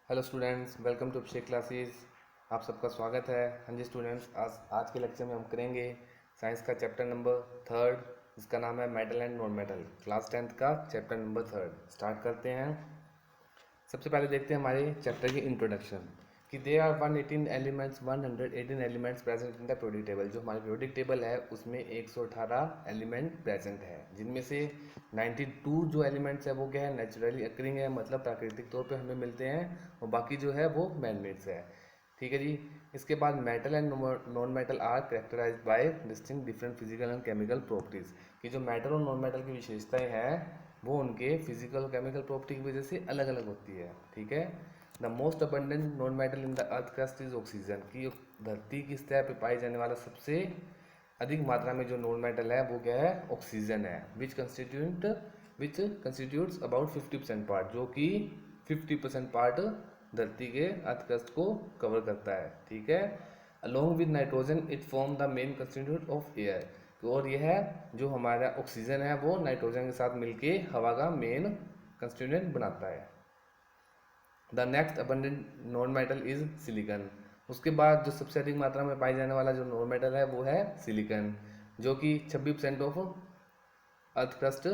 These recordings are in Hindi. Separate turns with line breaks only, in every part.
Hello students, welcome to Abhishek classes. आप सबका स्वागत है। हाँ जी स्टूडेंट्स, आज के लेक्चर में हम करेंगे साइंस का चैप्टर नंबर थर्ड, जिसका नाम है metal and non metal. Class 10th का चैप्टर नंबर थर्ड स्टार्ट करते हैं। सबसे पहले देखते हैं हमारे चैप्टर की इंट्रोडक्शन कि they are 118 elements present in the periodic table. जो हमारी पीरियोडिक टेबल है उसमें 118 एलिमेंट प्रेजेंट है, जिनमें से 92 जो एलिमेंट्स है वो क्या है, नेचुरली अकरिंग है, मतलब प्राकृतिक तौर पे हमें मिलते हैं, और बाकी जो है वो मैनमेड्स है। ठीक है जी। इसके बाद metal and non metal are characterized by distinct different physical and chemical properties. कि जो मेटल और नॉन मेटल की विशेषताएं हैं वो उनके फिजिकल और केमिकल प्रॉपर्टी की वजह से अलग अलग होती है। ठीक है। The most abundant non metal in the earth crust is oxygen. की धरती की सतह पर पाई जाने वाला सबसे अधिक मात्रा में जो नॉन मेटल है वो क्या है, ऑक्सीजन है। विच कंस्टिट्यूट्स अबाउट 50% पार्ट, जो कि 50% पार्ट धरती के अर्थ क्रस्ट को कवर करता है। ठीक है। Along with nitrogen it form the main constitute of air. और यह है जो हमारा ऑक्सीजन है वो नाइट्रोजन के साथ मिलके हवा का मेन कंस्टिट्यूएंट बनाता है। The next abundant non metal is silicon. उसके बाद जो सबसे अधिक मात्रा में पाई जाने वाला जो नॉन मेटल है वो है सिलिकन, जो कि 26% ऑफ अर्थ क्रस्ट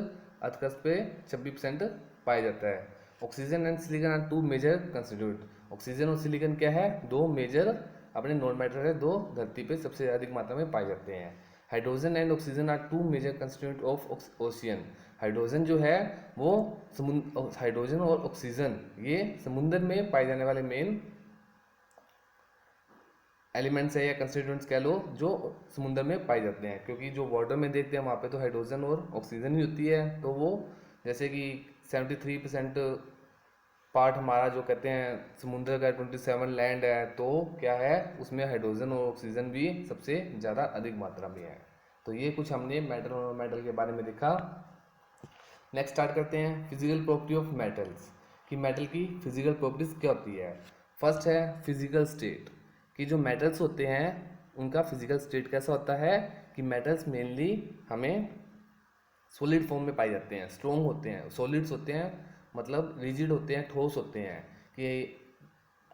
पे 26% पाया जाता है। Oxygen and silicon are two major constituent. Oxygen और सिलिकन क्या है, दो मेजर अपने नॉन मेटल है, दो धरती पे सबसे अधिक मात्रा में पाए जाते हैं। Hydrogen and oxygen are two major constituent of ocean. Hydrogen जो है वो हाइड्रोजन और ऑक्सीजन ये समुद्र में पाए जाने वाले मेन एलिमेंट्स है या कंस्टिट्यूएंट्स कह लो, जो समुद्र में पाए जाते हैं। क्योंकि जो वाटर में देखते हैं वहाँ पे तो हाइड्रोजन और ऑक्सीजन ही होती है, तो वो जैसे कि 73% पार्ट हमारा जो कहते हैं समुद्र का, 27 लैंड है, तो क्या है उसमें हाइड्रोजन और ऑक्सीजन भी सबसे ज़्यादा अधिक मात्रा में है। तो ये कुछ हमने मेटल और मेटल के बारे में देखा। नेक्स्ट स्टार्ट करते हैं फिजिकल प्रॉपर्टी ऑफ मेटल्स, कि मेटल की फिजिकल प्रॉपर्टीज क्या होती है। फर्स्ट है फिजिकल स्टेट, कि जो मेटल्स होते हैं उनका फिजिकल स्टेट कैसा होता है, कि मेटल्स मेनली हमें सॉलिड फॉर्म में पाए जाते हैं, स्ट्रॉन्ग होते हैं, सॉलिड्स होते हैं, मतलब रिजिड होते हैं, ठोस होते हैं। कि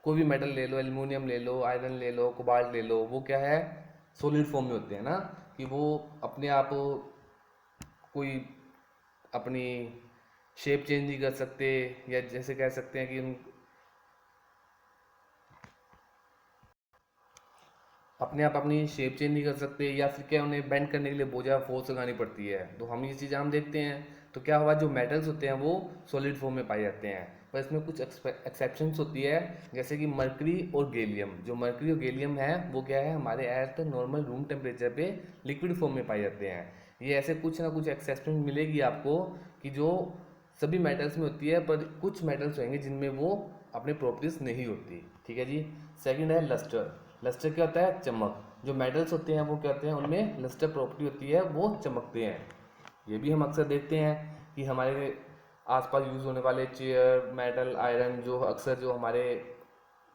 कोई भी मेटल ले लो, एल्यूमिनियम ले लो, आयरन ले लो, कोबाल्ट ले लो, वो क्या है, सॉलिड फॉर्म में होते हैं ना, कि वो अपने आप कोई अपनी शेप चेंज नहीं कर सकते, या जैसे कह सकते हैं कि अपने आप अपनी शेप चेंज नहीं कर सकते, या फिर क्या उन्हें बेंड करने के लिए बहुत ज़्यादा फोर्स लगानी पड़ती है। तो हम ये चीज़ हम देखते हैं, तो क्या हुआ, जो मेटल्स होते हैं वो सॉलिड फॉर्म में पाए जाते हैं। पर इसमें कुछ एक्सेप्शंस होती है, जैसे कि मर्करी और गैलियम। जो मर्करी और गैलियम है वो क्या है, हमारे अर्थ नॉर्मल रूम टेम्परेचर पे लिक्विड फॉर्म में पाए जाते हैं। ये ऐसे कुछ ना कुछ एक्सेप्शन मिलेगी आपको, कि जो सभी मेटल्स में होती है, पर कुछ मेटल्स होंगे जिनमें वो अपने प्रॉपर्टीज नहीं होती। ठीक है जी। सेकंड है लस्टर। लस्टर क्या होता है, चमक। जो मेटल्स होते हैं वो क्या होते हैं, उनमें लस्टर प्रॉपर्टी होती है, वो चमकते हैं। ये भी हम अक्सर देखते हैं कि हमारे आसपास यूज होने वाले चेयर, मेटल, आयरन, जो अक्सर जो हमारे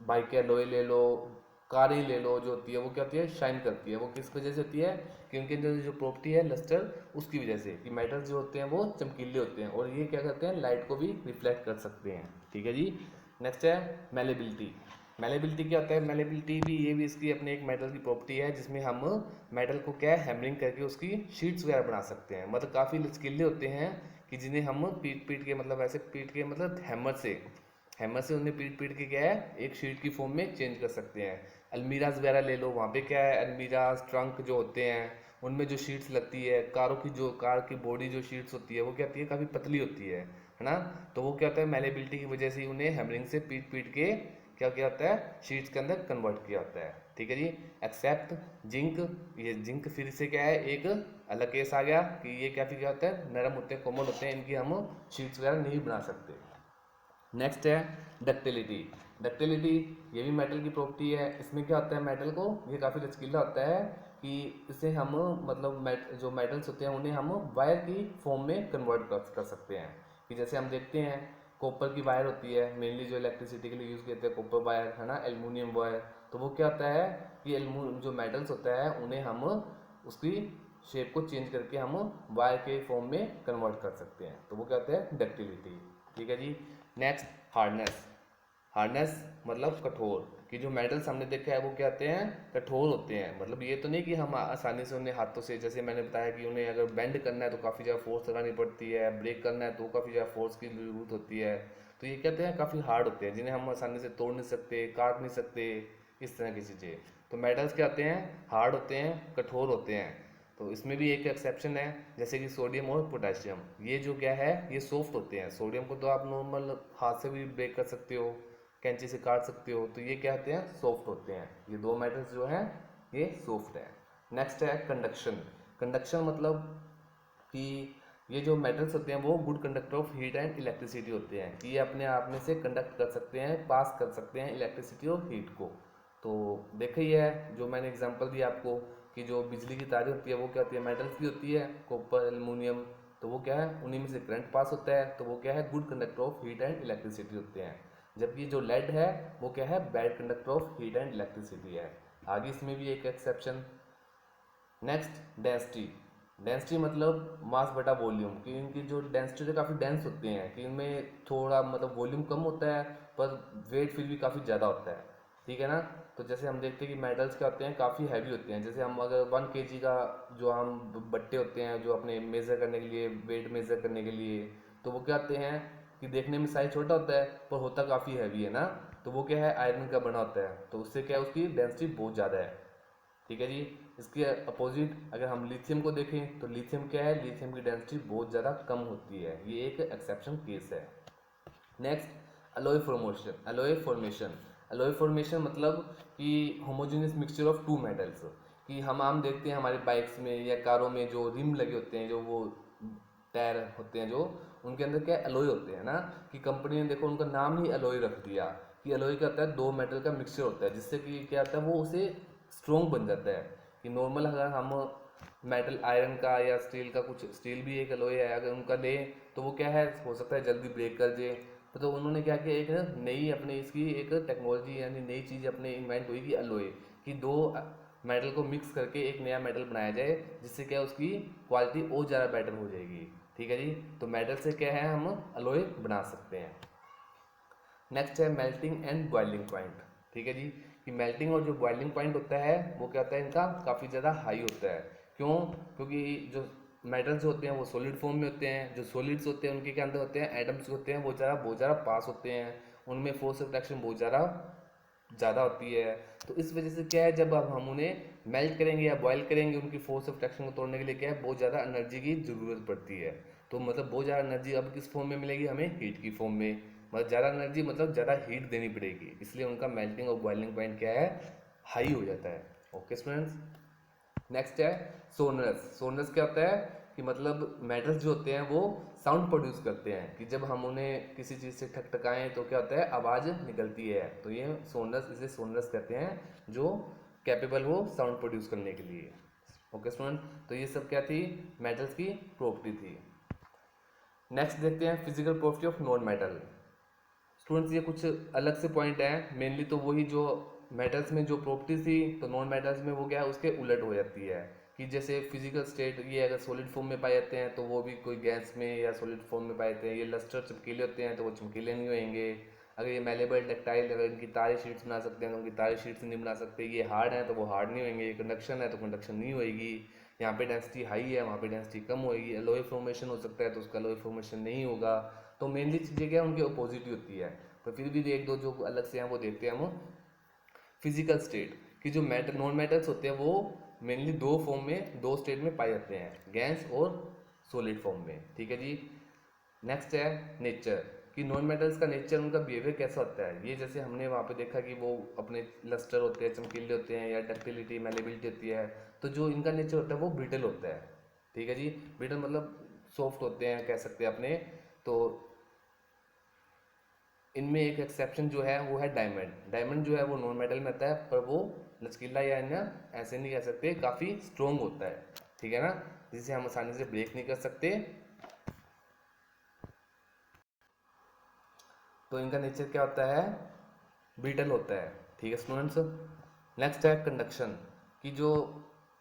बाइक के लोहे ले लो, कार ही ले लो, जो होती है वो क्या होती है, शाइन करती है। वो किस वजह से होती है, कि उनके अंदर जो प्रॉपर्टी है लस्टर, उसकी वजह से, कि मेटल्स जो होते हैं वो चमकीले होते हैं, और ये क्या करते हैं, लाइट को भी रिफ्लेक्ट कर सकते हैं। ठीक है जी। नेक्स्ट है मेलेबिलिटी। मेलेबिलिटी क्या होता है, मेलेबिलिटी भी ये भी इसकी अपने एक मेटल की प्रॉपर्टी है, जिसमें हम मेटल को क्या है, हैमरिंग करके उसकी शीट्स वगैरह बना सकते हैं। मतलब काफ़ी लचकीले होते हैं, कि जिन्हें हम पीट पीट के, मतलब ऐसे पीट के, मतलब हैमर से उन्हें पीट पीट के क्या है, एक शीट की फॉर्म में चेंज कर सकते हैं। अलमीराज वगैरह ले लो, वहाँ पे क्या है, अलमीराज ट्रंक जो होते हैं उनमें जो शीट्स लगती है, कार की बॉडी जो शीट्स होती है वो क्या होती है, काफ़ी पतली होती है ना। तो वो क्या होता है, मेलेबिलिटी की वजह से उन्हें हैमरिंग से पीट पीट के क्या क्या होता है, शीट्स के अंदर कन्वर्ट किया होता है। ठीक है जी। Except zinc. ये जिंक फिर से क्या है, एक अलग केस आ गया, कि ये क्या होता है, नरम होते हैं, कोमल होते हैं, इनकी हम शीट्स वगैरह नहीं बना सकते। नेक्स्ट है डक्टिलिटी। डक्टिलिटी ये भी मेटल की प्रॉपर्टी है। इसमें क्या होता है, मेटल को ये काफ़ी लचकीला होता है, कि इसे हम मतलब जो मेटल्स होते हैं उन्हें हम वायर की फॉर्म में कन्वर्ट कर सकते हैं। कि जैसे हम देखते हैं कॉपर की वायर होती है, मेनली जो इलेक्ट्रिसिटी के लिए यूज़ करते हैं कॉपर वायर, है ना, एल्युमिनियम वायर। तो वो क्या होता है, कि जो मेटल्स होता है उन्हें हम उसकी शेप को चेंज करके हम वायर के फॉर्म में कन्वर्ट कर सकते हैं। तो वो क्या होता है, डक्टिलिटी। ठीक है जी। Next hardness. हार्डनेस मतलब कठोर, कि जो मेटल्स हमने देखा है वो क्या होते हैं, कठोर होते हैं। मतलब ये तो नहीं कि हम आसानी से उन्हें हाथों से, जैसे मैंने बताया कि उन्हें अगर बेंड करना है तो काफ़ी ज़्यादा फोर्स लगानी पड़ती है, ब्रेक करना है तो काफ़ी ज़्यादा फोर्स की ज़रूरत होती है। तो ये कहते हैं काफ़ी हार्ड होते हैं, जिन्हें हम आसानी से तोड़ नहीं सकते, काट नहीं सकते, इस तरह की चीज़ें। तो मेटल्स क्या होते हैं, हार्ड होते हैं, कठोर होते हैं। तो इसमें भी एक एक्सेप्शन है, जैसे कि सोडियम और पोटेशियम, ये जो क्या है, ये सॉफ्ट होते हैं। सोडियम को तो आप नॉर्मल हाथ से भी ब्रेक कर सकते हो, कैंची से काट सकते हो, तो ये क्या होते हैं, सॉफ्ट होते हैं। ये दो मेटल्स जो हैं ये सॉफ्ट है। नेक्स्ट है कंडक्शन। कंडक्शन मतलब कि ये जो मेटल्स होते हैं वो good conductor of heat and electricity होते हैं, कि ये अपने आप में से कंडक्ट कर सकते हैं, पास कर सकते हैं इलेक्ट्रिसिटी और हीट को। तो देखा ही है जो मैंने एग्जांपल दिया आपको, कि जो बिजली की तारें होती है वो क्या होती है, मेटल्स की होती है, कॉपर, एल्युमिनियम। तो वो क्या है, उन्हीं में से करंट पास होता है, तो वो क्या है, good conductor of heat and electricity होते हैं। जबकि जो लेड है वो क्या है, bad conductor of heat and electricity है। आगे इसमें भी एक एक्सेप्शन। Next density. डेंसिटी मतलब मास बटा वॉल्यूम, कि इनकी जो डेंसिटी है काफ़ी डेंस होते हैं, कि इनमें थोड़ा मतलब वॉल्यूम कम होता है पर वेट फिर भी काफ़ी ज़्यादा होता है। ठीक है ना। तो जैसे हम देखते हैं कि मेटल्स क्या होते हैं, काफ़ी हैवी होते हैं। जैसे हम अगर 1 kg का जो हम बट्टे होते हैं जो अपने मेज़र करने के लिए, वेट मेज़र करने के लिए, तो वो क्या होते हैं कि देखने में साइज छोटा होता है पर होता काफ़ी हैवी है ना। तो वो क्या है, आयरन का बना होता है, तो उससे क्या है, उसकी डेंसिटी बहुत ज़्यादा है। ठीक है जी। इसके अपोजिट अगर हम लिथियम को देखें तो लिथियम क्या है, लिथियम की डेंसिटी बहुत ज़्यादा कम होती है, ये एक एक्सेप्शन केस है। Next alloy formation. Alloy formation मतलब कि homogeneous mixture of two metals, कि हम आम देखते हैं हमारे बाइक्स में या कारों में जो रिम लगे होते हैं, जो वो टायर होते हैं जो, उनके अंदर क्या एलॉय होते हैं ना, कि कंपनी ने देखो उनका नाम ही एलॉय रख दिया, कि एलॉय क्या होता है, दो मेटल का मिक्सचर होता है, जिससे कि क्या होता है, वो उसे स्ट्रोंग बन जाता है। कि नॉर्मल अगर हम मेटल आयरन का या स्टील का, कुछ स्टील भी एक एलॉय है, अगर उनका लें तो वो क्या है, हो सकता है जल्दी ब्रेक कर दे। तो उन्होंने क्या किया, एक नई अपने इसकी एक टेक्नोलॉजी यानी नई चीज़ अपने इन्वेंट हुई कि एलॉय, कि दो मेटल को मिक्स करके एक नया मेटल बनाया जाए, जिससे क्या उसकी क्वालिटी और ज़्यादा बेटर हो जाएगी। ठीक है जी। तो मेटल से क्या है, हम एलॉय बना सकते हैं। नेक्स्ट है मेल्टिंग एंड बॉइलिंग पॉइंट। ठीक है जी। कि मेल्टिंग और जो बॉइलिंग पॉइंट होता है वो क्या होता है, इनका काफ़ी ज़्यादा हाई होता है। क्यों? क्योंकि जो मेटल्स होते हैं वो सॉलिड फॉर्म में होते हैं, जो सॉलिड्स होते हैं उनके क्या अंदर होते हैं, एटम्स होते हैं, वो बहुत ज़्यादा पास होते हैं, उनमें फोर्स ऑफ अट्रैक्शन बहुत ज़्यादा ज़्यादा होती है। तो इस वजह से क्या है, जब अब हम उन्हें मेल्ट करेंगे या बॉयल करेंगे, उनकी फोर्स ऑफ अट्रैक्शन को तोड़ने के लिए क्या है, बहुत ज़्यादा एनर्जी की ज़रूरत पड़ती है। तो मतलब बहुत ज़्यादा एनर्जी अब किस फॉर्म में मिलेगी हमें, हीट की फॉर्म में। मतलब ज़्यादा एनर्जी मतलब ज़्यादा हीट देनी पड़ेगी, इसलिए उनका मेल्टिंग और बॉइलिंग पॉइंट क्या है, हाई हो जाता है। Okay students. नेक्स्ट है सोनरस। सोनरस क्या होता है, कि मतलब मेटल्स जो होते हैं वो साउंड प्रोड्यूस करते हैं, कि जब हम उन्हें किसी चीज़ से ठकठकाएं तो क्या होता है, आवाज़ निकलती है। तो ये सोनरस, इसे सोनरस कहते हैं, जो कैपेबल हो साउंड प्रोड्यूस करने के लिए। Okay student. तो ये सब क्या थी, मेटल्स की प्रॉपर्टी थी। नेक्स्ट देखते हैं physical property of non metal. Students ये कुछ अलग से पॉइंट है, मेनली तो वही जो मेटल्स में जो प्रॉपर्टीज थी, तो नॉन मेटल्स में वो क्या है, उसके उलट हो जाती है। कि जैसे फिजिकल स्टेट, ये अगर सॉलिड फॉर्म में पाए जाते हैं तो वो भी कोई गैस में या सॉलिड फॉर्म में पाए जाते हैं। ये लस्टर चमकीले होते हैं तो वो चमकीले नहीं होंगे। अगर ये मेलेबल टेक्टाइल, अगर इनकी तारे शीट्स बना सकते हैं तो उनकी तारे शीट्स नहीं बना सकते। ये हार्ड है तो वो हार्ड नहीं होंगे। ये कंडक्शन है तो कंडक्शन नहीं होएगी। यहाँ पे डेंसिटी हाई है, वहाँ पे डेंसिटी कम होएगी। एलॉय फॉर्मेशन हो सकता है तो उसका एलॉय फॉर्मेशन नहीं होगा। तो मेनली चीज़ें क्या है, उनकी अपोजिट ही होती है। तो फिर भी एक दो जो अलग से हैं वो देखते हैं हम। फिजिकल स्टेट, कि जो मेटल नॉन मेटल्स होते हैं वो मेनली दो फॉर्म में, दो स्टेट में पाए जाते हैं, गैस और सॉलिड फॉर्म में। ठीक है जी। नेक्स्ट है नेचर, कि नॉन मेटल्स का नेचर, उनका बिहेवियर कैसा होता है। ये जैसे हमने वहाँ पे देखा कि वो अपने लस्टर होते हैं, चमकीले होते हैं, या डक्टिलिटी, मेलेबिलिटी होती है। तो जो इनका नेचर होता है वो ब्रिटल होता है। ठीक है जी। ब्रिटल मतलब सॉफ्ट होते हैं कह सकते हैं अपने। तो इनमें एक एक्सेप्शन जो है वो है डायमंड। डायमंड जो है वो नॉन मेटल में आता है, पर वो लचकीला या ना, ऐसे नहीं कह सकते, काफ़ी स्ट्रोंग होता है। ठीक है ना, जिसे हम आसानी से ब्रेक नहीं कर सकते। तो इनका नेचर क्या होता है, ब्रिटल होता है। ठीक है स्टूडेंट्स। नेक्स्ट है कंडक्शन, कि जो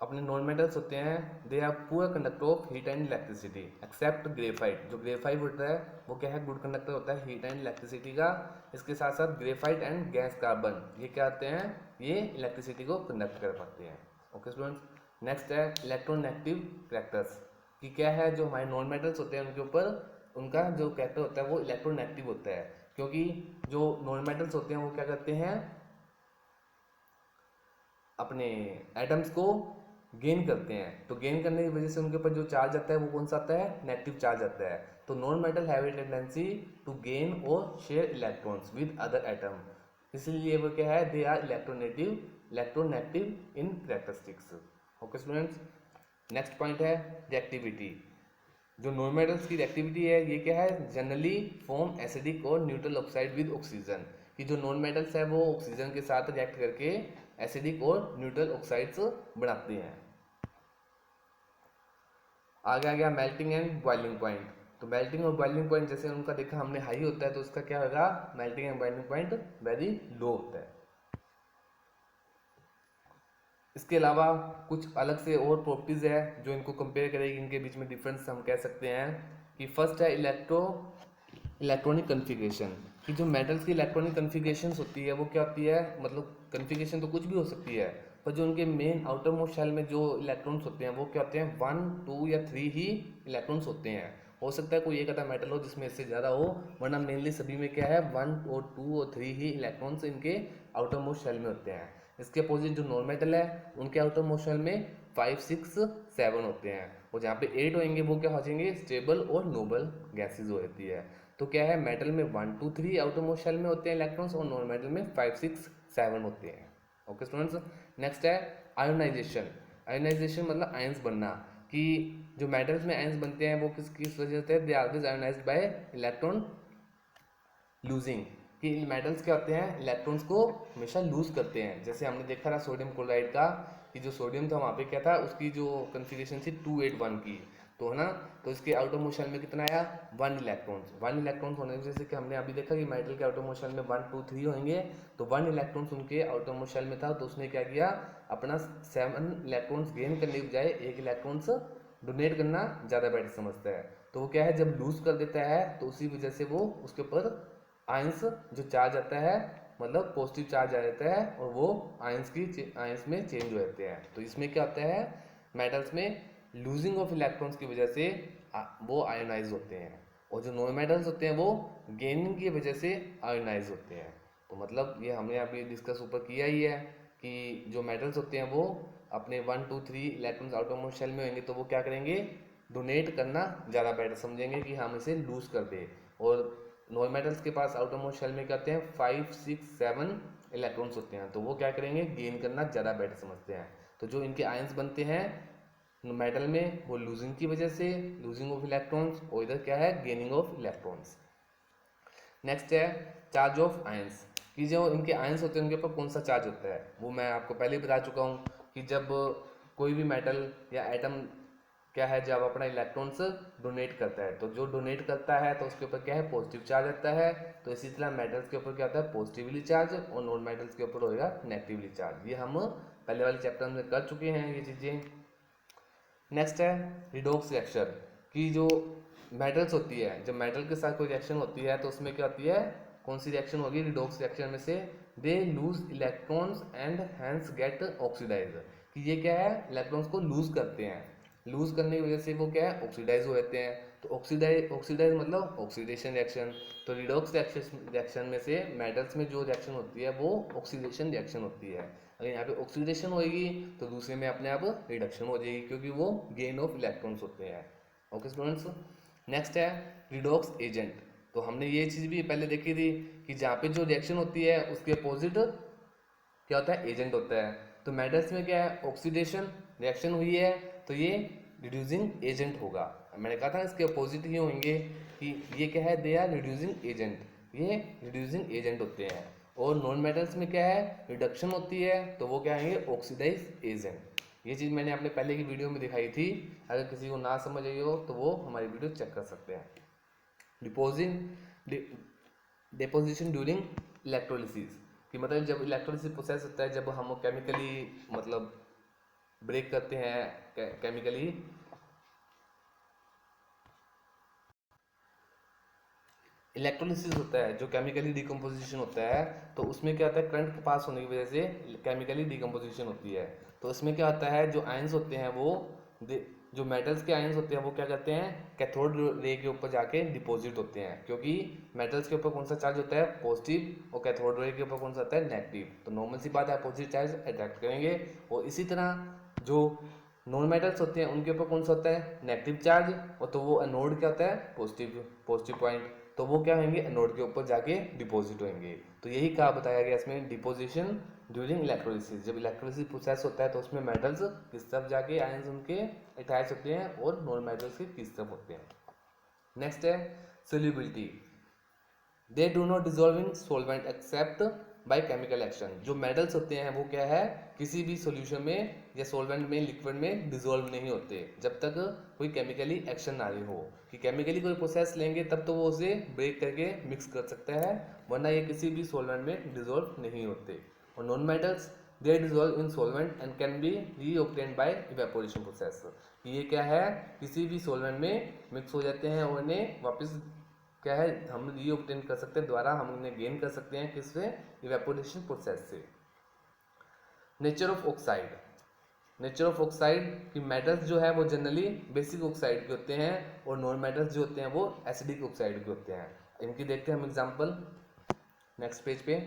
अपने नॉन मेटल्स होते हैं they are poor conductor of heat and electricity except graphite. जो ग्रेफाइट होता है वो क्या है, गुड कंडक्टर होता है हीट एंड इलेक्ट्रिसिटी का। इसके साथ साथ ग्रेफाइट एंड गैस कार्बन ये क्या होते हैं, ये इलेक्ट्रिसिटी को कंडक्ट कर पाते हैं। ओके स्टूडेंट्स, नेक्स्ट है इलेक्ट्रोनेगेटिव कैरेक्टर्स कि क्या है, जो हमारे नॉन मेटल्स होते हैं उनके ऊपर उनका जो कैरेक्टर होता है वो इलेक्ट्रोनेगेटिव होता है, क्योंकि जो नॉन मेटल्स होते हैं वो क्या करते हैं, अपने एटम्स को गेन करते हैं। तो गेन करने की वजह से उनके ऊपर जो चार्ज आता है वो कौन सा आता है, नेगेटिव चार्ज आता है। तो non metal have a tendency to gain और share electrons with other atom, इसलिए वो क्या है, they are electronegative in characteristics. Okay students, next point है रिएक्टिविटी। जो नॉन मेटल्स की रिएक्टिविटी है ये क्या है, जनरली फॉर्म एसिडिक और न्यूट्रल ऑक्साइड विद ऑक्सीजन, कि जो नॉन मेटल्स है वो ऑक्सीजन के साथ रिएक्ट करके एसिडिक और न्यूट्रल ऑक्साइड्स बनाते हैं। आगे आ गया मेल्टिंग एंड बॉइलिंग पॉइंट। तो मेल्टिंग और बॉइलिंग पॉइंट जैसे उनका देखा हमने हाई होता है तो उसका क्या होगा, melting and boiling point very low होता है। इसके अलावा कुछ अलग से और प्रॉपर्टीज है जो इनको कंपेयर करेगी, इनके बीच में डिफरेंस हम कह सकते हैं कि फर्स्ट है इलेक्ट्रॉनिक कन्फिग्रेशन, कि जो मेटल्स की इलेक्ट्रॉनिक कन्फिग्रेशन होती है वो क्या होती है, मतलब कन्फिग्रेशन तो कुछ भी हो सकती है, पर जो उनके मेन आउटर मोस्ट शेल में जो इलेक्ट्रॉन्स होते हैं वो क्या होते हैं, 1, 2 या 3 ही इलेक्ट्रॉन्स होते हैं। हो सकता है कोई एक आधा मेटल हो जिसमें इससे ज़्यादा हो, वरना मेनली सभी में क्या है 1 और 2 और 3 ही इलेक्ट्रॉन्स इनके आउटर मोस्ट शेल में होते हैं। इसके अपोजिट जो नॉन मेटल है उनके आउटर मोस्ट शेल में 5, 6, 7 होते हैं, और जहाँ पे 8 होंगे वो क्या हो जाएंगे, स्टेबल और नोबल गैसेज हो जाती है। तो क्या है, मेटल में 1, 2, 3 आउटर मोस्ट शेल में होते हैं इलेक्ट्रॉन्स, और नॉन मेटल में 5, 6, 7 होते हैं। ओके स्टूडेंट्स, नेक्स्ट है आयोनाइजेशन। आयोनाइजेशन मतलब आयंस बनना, कि जो मेटल्स में आयंस बनते हैं वो किस वजह से, they always ionised bye electron losing, कि मेटल्स क्या होते हैं, इलेक्ट्रॉन्स को हमेशा लूज करते हैं। जैसे हमने देखा था सोडियम क्लोराइड का, कि जो सोडियम था वहाँ पे क्या था, उसकी जो कन्फिग्रेशन थी 281 की, तो है ना, तो इसके आउटर मोस्ट शेल में कितना आया, 1 इलेक्ट्रॉन्स होने की वजह से कि हमने अभी देखा कि मेटल के आउटर मोस्ट शेल में 1, 2, 3 होंगे, तो 1 इलेक्ट्रॉन्स उनके आउटर मोस्ट शेल में था, तो उसने क्या किया, अपना 7 इलेक्ट्रॉन्स गेन करने की बजाय 1 इलेक्ट्रॉन्स डोनेट करना ज़्यादा बेटर समझता है। तो वो क्या है, जब लूज कर देता है तो उसी वजह से वो उसके ऊपर आयंस जो चार्ज आता है, मतलब पॉजिटिव चार्ज आ जाता है, और वो आयंस में चेंज हो जाते हैं। तो इसमें क्या होता है, मेटल्स में लूजिंग ऑफ इलेक्ट्रॉन्स की वजह से वो आयोनाइज होते हैं, और जो नॉन मेटल्स होते हैं वो गेनिंग की वजह से आयोनाइज होते हैं। तो मतलब ये हमने अभी डिस्कस ऊपर किया ही है कि जो मेटल्स होते हैं वो अपने 1, 2, 3 इलेक्ट्रॉन्स आउटर मोस्ट शेल में होंगे तो वो क्या करेंगे, डोनेट करना ज़्यादा बेटर समझेंगे कि हम इसे लूज कर दें, और नॉन मेटल्स के पास आउटर मोस्ट शेल में कहते हैं 5, 6, 7 इलेक्ट्रॉन्स होते हैं, तो वो क्या करेंगे, गेन करना ज़्यादा बेटर समझते हैं। तो जो इनके आयंस बनते हैं मेटल में वो लूजिंग की वजह से, लूजिंग ऑफ इलेक्ट्रॉन्स, और इधर क्या है, गेनिंग ऑफ इलेक्ट्रॉन्स। नेक्स्ट है चार्ज ऑफ आयंस, कि जो इनके आयंस होते हैं उनके ऊपर कौन सा चार्ज होता है, वो मैं आपको पहले ही बता चुका हूँ कि जब कोई भी मेटल या एटम क्या है, जब अपना इलेक्ट्रॉन्स डोनेट करता है, तो जो डोनेट करता है तो उसके ऊपर क्या है, पॉजिटिव चार्ज आता है। तो इसी तरह मेटल्स के ऊपर क्या होता है, पॉजिटिवली चार्ज, और नॉन मेटल्स के ऊपर होगा नेगेटिवली चार्ज। ये हम पहले वाले चैप्टर में कर चुके हैं ये चीज़ें। नेक्स्ट है रिडोक्स रिएक्शन, कि जो मेटल्स होती है, जब मेटल के साथ कोई रिएक्शन होती है तो उसमें क्या होती है, कौन सी रिएक्शन होगी, रिडोक्स रिएक्शन में से they lose electrons and hence get oxidise, कि ये क्या है, इलेक्ट्रॉन्स को लूज करते हैं, लूज करने की वजह से वो क्या है, ऑक्सीडाइज हो जाते हैं। तो ऑक्सीडाइज मतलब ऑक्सीडेशन रिएक्शन। तो रिडोक्स रिएक्शन में से मेटल्स में जो रिएक्शन होती है वो ऑक्सीडेशन रिएक्शन होती है। अगर यहाँ पे ऑक्सीडेशन होगी तो दूसरे में अपने आप रिडक्शन हो जाएगी, क्योंकि वो गेन ऑफ इलेक्ट्रॉन्स होते हैं। ओके स्टूडेंट्स, नेक्स्ट है रिडॉक्स एजेंट। तो हमने ये चीज़ भी पहले देखी थी कि जहाँ पे जो रिएक्शन होती है उसके अपोजिट क्या होता है, एजेंट होता है। तो मेटल्स में क्या है, ऑक्सीडेशन रिएक्शन हुई है तो ये रिड्यूसिंग एजेंट होगा। मैंने कहा था इसके अपोजिट ही होंगे, कि ये क्या है, दे आर रिड्यूसिंग एजेंट, ये रिड्यूसिंग एजेंट होते हैं। और नॉन मेटल्स में क्या है, रिडक्शन होती है तो वो क्या है, ऑक्सीडाइज एजेंट। ये चीज़ मैंने अपने पहले की वीडियो में दिखाई थी, अगर किसी को ना समझ आई हो तो वो हमारी वीडियो चेक कर सकते हैं। डिपोजिंग डिपोजिशन ड्यूरिंग इलेक्ट्रोलिसिस, कि मतलब जब इलेक्ट्रोलिसिस प्रोसेस होता है, जब हम केमिकली मतलब ब्रेक करते हैं केमिकली। इलेक्ट्रोलिसिस होता है जो केमिकली डिकम्पोजिशन होता है, तो उसमें क्या होता है, करंट पास होने की वजह से केमिकली डिकम्पोजिशन होती है। तो इसमें क्या होता है, जो आयंस होते हैं वो जो मेटल्स के आयंस होते हैं वो क्या करते हैं, कैथोड रे के ऊपर जाके डिपॉजिट होते हैं, क्योंकि मेटल्स के ऊपर कौन सा चार्ज होता है, पॉजिटिव, और कैथोड रे के ऊपर कौन सा होता है, नेगेटिव। तो नॉर्मल सी बात है, पॉजिटिव चार्ज अट्रैक्ट करेंगे। और इसी तरह जो नॉन मेटल्स होते हैं उनके ऊपर कौन सा होता है, नेगेटिव चार्ज, और तो वो एनोड क्या होता है, पॉजिटिव पॉजिटिव पॉइंट, तो वो क्या होंगे, एनोड के ऊपर जाके डिपॉजिट होंगे। तो यही कहा बताया गया इसमें, डिपोजिशन ड्यूरिंग इलेक्ट्रोलिसिस। जब इलेक्ट्रोलिसिस प्रोसेस होता है तो उसमें मेटल्स किस तरफ जाके आयंस उनके अटैच होते हैं और नॉन मेटल्स के किस तरफ होते हैं। नेक्स्ट है solubility. They do not dissolve in solvent except by chemical action. जो मेटल्स होते हैं वो क्या है, किसी भी सॉल्यूशन में या सॉल्वेंट में, लिक्विड में डिजोल्व नहीं होते जब तक कोई केमिकली एक्शन ना हो। कि केमिकली कोई प्रोसेस लेंगे तब तो वो उसे ब्रेक करके मिक्स कर सकता है, वरना ये किसी भी सॉल्वेंट में डिजोल्व नहीं होते। और non metals they dissolve in solvent and can be reobtained by evaporation process. ये क्या है, किसी भी सॉल्वेंट में मिक्स हो जाते हैं और इन्हें वापस क्या है, हम रीऑब्टेन कर सकते हैं, द्वारा हम उन्हें गेन कर सकते हैं, किससे, इवेपोरेशन प्रोसेस से। Nature of oxide. Nature of oxide की मेटल्स जो है वो जनरली बेसिक ऑक्साइड के होते हैं, और नॉन मेटल्स जो होते हैं वो एसिडिक ऑक्साइड के होते हैं। इनकी देखते हैं हम एग्जांपल नेक्स्ट पेज पे।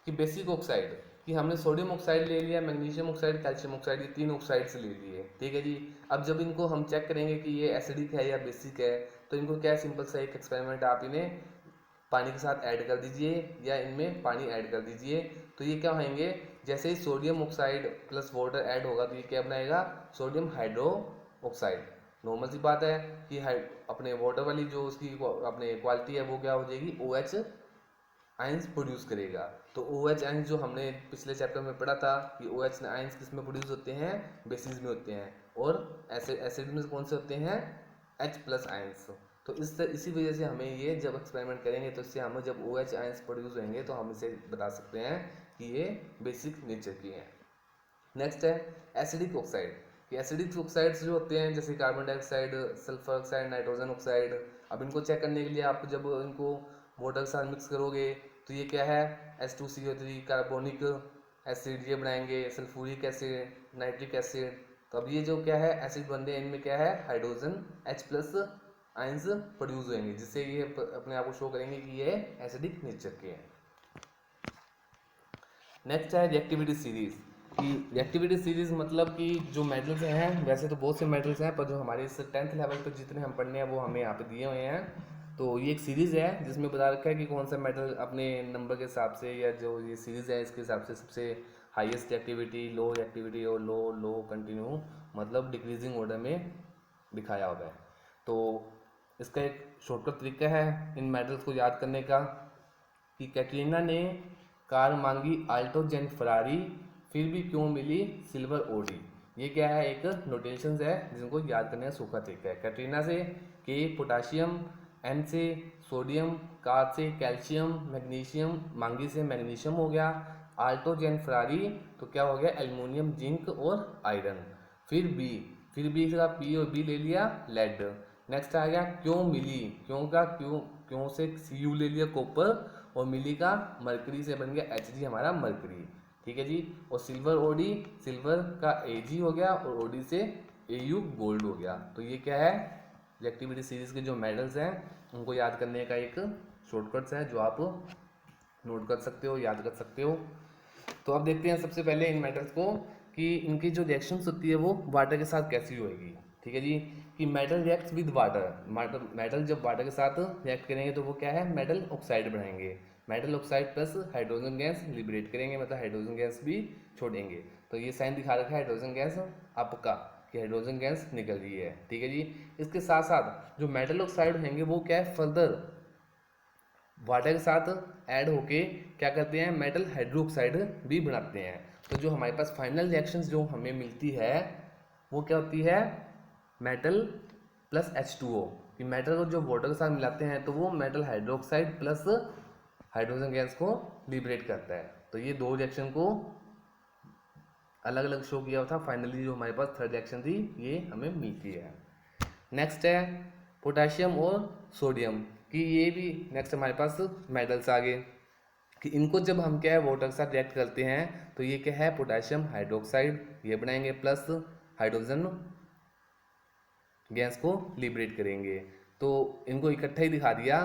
कि बेसिक ऑक्साइड कि हमने सोडियम ऑक्साइड ले लिया, मैग्नीशियम ऑक्साइड, कैल्शियम ऑक्साइड, ये तीन ऑक्साइड्स ले लिए, ठीक है जी। अब जब इनको हम चेक करेंगे कि ये एसिडिक है या बेसिक है, तो इनको क्या, सिंपल सा एक एक्सपेरिमेंट, आप इन्हें पानी के साथ ऐड कर दीजिए या इनमें पानी ऐड कर दीजिए। तो ये क्या होंगे, जैसे ही sodium oxide plus water add होगा तो ये क्या बनाएगा, सोडियम हाइड्रो ऑक्साइड। नॉर्मल सी बात है कि अपने वाटर वाली जो उसकी अपने क्वालिटी है वो क्या हो जाएगी, OH आयंस प्रोड्यूस करेगा। तो OH आयंस जो हमने पिछले चैप्टर में पढ़ा था कि OH आयंस किस में प्रोड्यूस होते हैं, बेसिस में होते हैं, और एसिड में कौन से होते हैं, H+ आयंस। तो इसी वजह से हमें ये जब एक्सपेरिमेंट करेंगे तो इससे हमें जब OH आयंस प्रोड्यूस होंगे तो हम इसे बता सकते हैं कि ये बेसिक नेचर की हैं। नेक्स्ट है एसिडिक ऑक्साइड। कि एसिडिक ऑक्साइड्स जो होते हैं जैसे carbon dioxide, sulphur oxide, nitrogen oxide, अब इनको चेक करने के लिए आप जब इनको वाटर के साथ मिक्स करोगे तो ये क्या है, H2CO3 कार्बोनिक एसिड ये बनाएंगे, सल्फ्यूरिक एसिड, नाइट्रिक एसिड। तो अब ये जो क्या है एसिड बन रहे हैं, इनमें क्या है, हाइड्रोजन H+ आयंस प्रोड्यूस होंगे, जिससे ये अपने आप को शो करेंगे कि ये एसिडिक नेचर के हैं। नेक्स्ट है रिएक्टिविटी सीरीज। कि रिएक्टिविटी सीरीज मतलब कि जो मेटल्स हैं, वैसे तो बहुत से मेटल्स हैं, पर जो हमारे इस 10th लेवल पर जितने हम पढ़ने हैं वो हमें यहाँ पे दिए हुए हैं। तो ये एक सीरीज़ है जिसमें बता रखा है कि कौन सा मेटल अपने नंबर के हिसाब से, या जो ये सीरीज़ है इसके हिसाब से सबसे हाईएस्ट रिएक्टिविटी, लो रिएक्टिविटी और लो लो कंटिन्यू, मतलब डिक्रीजिंग ऑर्डर में दिखाया हुआ है। तो इसका एक शॉर्टकट तरीका है इन मेटल्स को याद करने का। कि कैटरीना ने कार मांगी आल्टो जेन फरारी, फिर भी क्यों मिली सिल्वर ओडी। ये क्या है, एक नोटेशंस है जिनको याद करने का सूखा तरीका है। कैटरीना से के पोटाशियम, एन से सोडियम, कार से कैल्शियम, मैग्नीशियम, मांगी से मैग्नीशियम हो गया, आल्टो जेन फरारी तो क्या हो गया, एल्युमिनियम, जिंक और आयरन। फिर बी का पी और बी ले लिया लेड। नेक्स्ट आ गया क्यों मिली, क्यों से Cu ले लिया कॉपर, और मिली का मरकरी से बन गया Hg हमारा मरकरी, ठीक है जी। और सिल्वर ओडी, सिल्वर का Ag हो गया और ओडी से Au गोल्ड हो गया। तो ये क्या है, रिएक्टिविटी सीरीज के जो मेटल्स हैं उनको याद करने का एक शॉर्टकट्स है जो आप नोट कर सकते हो, याद कर सकते हो। तो अब देखते हैं सबसे पहले इन मेटल्स को कि इनकी जो रिएक्शंस होती है वो वाटर के साथ कैसी होएगी, ठीक है जी। कि metal reacts with water, metal जब वाटर के साथ रिएक्ट करेंगे तो वो क्या है, मेटल ऑक्साइड बनाएंगे। Metal oxide plus hydrogen gas liberate करेंगे, मतलब हाइड्रोजन गैस भी छोड़ेंगे। तो ये साइन दिखा रखा है हाइड्रोजन गैस आपका, कि हाइड्रोजन गैस निकल रही है, ठीक है जी। इसके साथ साथ जो मेटल ऑक्साइड होंगे वो क्या है, फर्दर वाटर के साथ ऐड होके क्या करते हैं, मेटल हाइड्रोक्साइड भी बनाते हैं। तो जो हमारे पास फाइनल रिएक्शंस जो हमें मिलती है वो क्या होती है, मेटल प्लस H2O। कि मेटल को जो वाटर के साथ मिलाते हैं तो वो metal hydroxide plus hydrogen gas को लिबरेट करता है। तो ये दो रिएक्शन को अलग अलग शो किया था, फाइनली जो हमारे पास थर्ड रिएक्शन थी ये हमें मिलती है। नेक्स्ट है पोटाशियम और सोडियम कि ये भी नेक्स्ट हमारे पास मेटल्स आ गए कि इनको जब हम क्या है वाटर के साथ रिएक्ट करते हैं तो ये क्या है पोटाशियम हाइड्रोक्साइड ये बनाएंगे प्लस हाइड्रोजन गैस को लिबरेट करेंगे। तो इनको इकट्ठा ही दिखा दिया।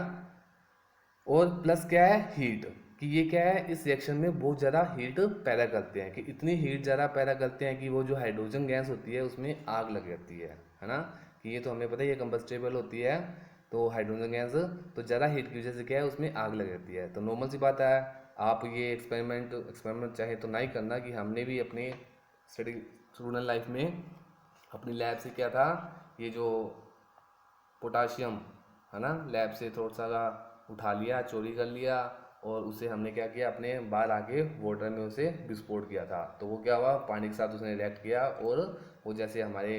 और प्लस क्या है हीट कि ये क्या है इस रिएक्शन में बहुत ज़्यादा हीट पैदा करते हैं कि इतनी हीट ज़्यादा पैदा करते हैं कि वो जो हाइड्रोजन गैस होती है उसमें आग लग जाती है ना। कि ये तो हमें पता है ये कंबस्टेबल होती है तो हाइड्रोजन गैस तो ज़्यादा हीट की वजह से क्या है उसमें आग लग जाती है। तो नॉर्मल सी बात है आप ये एक्सपेरिमेंट चाहे तो ना ही करना कि हमने भी अपने स्टडी स्टूडेंट लाइफ में अपनी लैब से क्या था ये जो पोटाशियम है ना लैब से थोड़ा सा उठा लिया चोरी कर लिया और उसे हमने क्या किया अपने बाहर आके वाटर में उसे विस्फोट किया था। तो वो क्या हुआ पानी के साथ उसने रिएक्ट किया और वो जैसे हमारे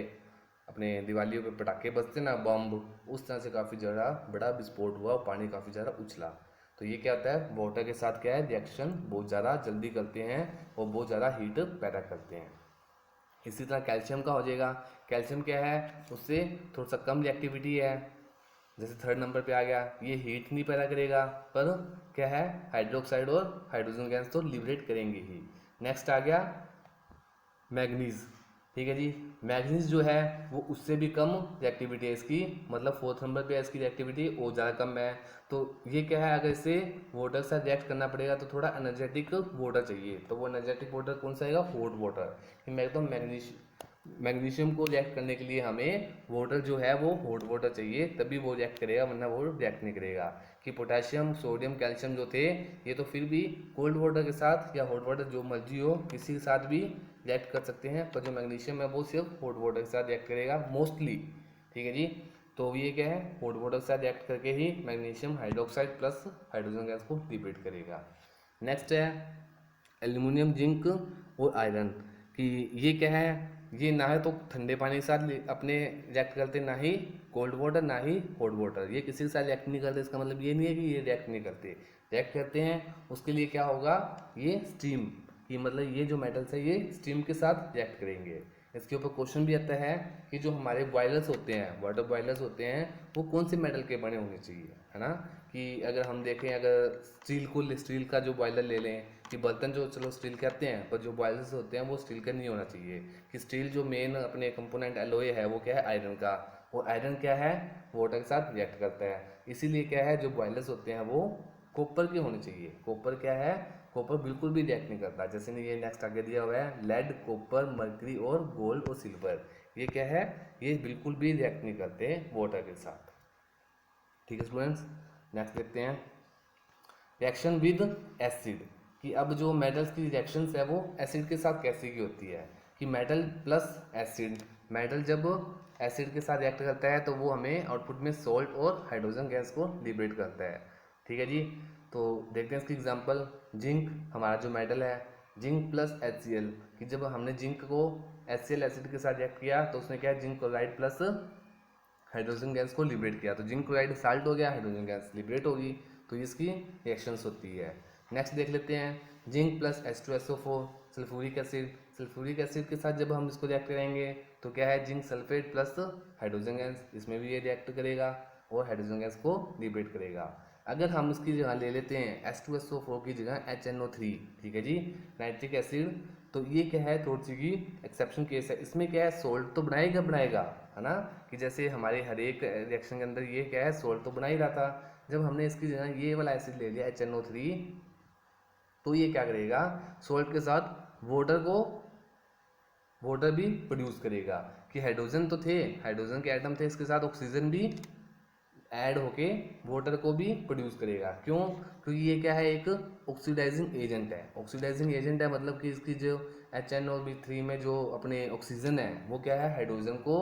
अपने दिवालियों पे पटाखे बजते ना बम उस तरह से काफ़ी ज़्यादा बड़ा विस्फोट हुआ और पानी काफ़ी ज़्यादा उछला। तो ये क्या होता है वाटर के साथ क्या है रिएक्शन बहुत ज़्यादा जल्दी करते हैं और बहुत ज़्यादा हीट पैदा करते हैं। इसी तरह कैल्शियम का हो जाएगा। कैल्शियम क्या है उससे थोड़ा सा कम रिएक्टिविटी है जैसे थर्ड नंबर पे आ गया ये हीट नहीं पैदा करेगा पर क्या है हाइड्रोक्साइड और हाइड्रोजन गैस तो लिबरेट करेंगे ही। नेक्स्ट आ गया मैग्नीज। ठीक है जी मैग्नीज जो है वो उससे भी कम रिएक्टिविटी है इसकी मतलब फोर्थ नंबर पे है इसकी रिएक्टिविटी वो ज़्यादा कम है। तो ये क्या है अगर इसे वाटर से रिएक्ट करना पड़ेगा तो थोड़ा एनर्जेटिक वाटर चाहिए। तो वो एनर्जेटिक वाटर कौन सा आएगा हॉट वाटर कि मैं तो मैग्नीशियम को रिएक्ट करने के लिए हमें वाटर जो है वो हॉट वाटर चाहिए तभी वो रिएक्ट करेगा वरना वो रिएक्ट नहीं करेगा। कि पोटाशियम सोडियम कैल्शियम जो थे ये तो फिर भी कोल्ड वाटर के साथ या हॉट वाटर जो मर्जी हो किसी के साथ भी रिएक्ट कर सकते हैं पर जो मैग्नीशियम है वो सिर्फ हॉट वाटर के साथ रिएक्ट करेगा मोस्टली। ठीक है जी तो ये क्या है हॉट वाटर के साथ रिएक्ट करके ही magnesium hydroxide plus hydrogen gas को लिबरेट करेगा। नेक्स्ट है एल्यूमिनियम जिंक और आयरन कि ये क्या है ये ना है तो ठंडे पानी के साथ अपने रिएक्ट करते ना ही कोल्ड वाटर ना ही हॉट वाटर ये किसी के साथ रिएक्ट नहीं करते। इसका मतलब ये नहीं है कि ये रिएक्ट नहीं करते रिएक्ट करते हैं। उसके लिए क्या होगा ये स्टीम कि मतलब ये जो मेटल्स है ये स्टीम के साथ रिएक्ट करेंगे। इसके ऊपर क्वेश्चन भी आता है कि जो हमारे बॉयलर्स होते हैं वाटर बॉयलर्स होते हैं वो कौन से मेटल के बने होने चाहिए है ना। कि अगर हम देखें अगर स्टील का जो बॉयलर ले लें कि बर्तन जो चलो स्टील के आते हैं पर जो बॉयलर्स होते हैं वो स्टील का नहीं होना चाहिए। कि स्टील जो मेन अपने कंपोनेंट एलोय है वो क्या है आयरन का वो आयरन क्या है वाटर के साथ रिएक्ट करता है। इसीलिए क्या है जो बॉयलर्स होते हैं वो कॉपर के होने चाहिए। कॉपर क्या है कॉपर बिल्कुल भी रिएक्ट नहीं करता जैसे ने ये नेक्स्ट आगे दिया हुआ है लेड कॉपर मर्करी और गोल्ड और सिल्वर ये क्या है ये बिल्कुल भी रिएक्ट नहीं करते वाटर के साथ। ठीक है स्टूडेंट्स नेक्स्ट देखते हैं रिएक्शन विद एसिड कि अब जो मेटल्स की रिएक्शंस है वो एसिड के साथ कैसे की होती है। कि मेटल प्लस एसिड मेटल जब एसिड के साथ रिएक्ट करता है तो वो हमें आउटपुट में सोल्ट और हाइड्रोजन गैस को लिबरेट करता है। ठीक है जी तो देखते हैं इसकी एग्जांपल जिंक हमारा जो मेटल है जिंक प्लस HCl कि जब हमने जिंक को HCl एसिड के साथ रिएक्ट किया तो उसने क्या है zinc chloride plus hydrogen gas को लिबरेट किया तो जिंक क्लोराइड साल्ट हो गया हाइड्रोजन गैस लिबरेट होगी। तो इसकी रिएक्शंस होती है। नेक्स्ट देख लेते हैं zinc plus H2SO4 sulphuric acid के साथ जब हम इसको रिएक्ट करेंगे तो क्या है zinc sulphate plus hydrogen gas इसमें भी ये रिएक्ट करेगा और हाइड्रोजन गैस को लिबरेट करेगा। अगर हम इसकी जगह ले लेते हैं H2SO4 की जगह HNO3 ठीक है जी नाइट्रिक एसिड तो ये क्या है थोड़ी सी की एक्सेप्शन केस है। इसमें क्या है सोल्ट तो बनाएगा बनाएगा है ना कि जैसे हमारे हर एक रिएक्शन के अंदर ये क्या है सोल्ट तो बना ही रहा था। जब हमने इसकी जगह ये वाला एसिड ले लिया HNO3 तो ये क्या करेगा सोल्ट के साथ वाटर भी प्रोड्यूस करेगा। कि हाइड्रोजन तो थे हाइड्रोजन के एटम थे इसके साथ ऑक्सीजन भी ऐड होके वाटर को भी प्रोड्यूस करेगा। क्यों क्योंकि ये क्या है एक ऑक्सीडाइजिंग एजेंट है। ऑक्सीडाइजिंग एजेंट है मतलब कि इसकी जो HNO3 में जो अपने ऑक्सीजन है वो क्या है हाइड्रोजन को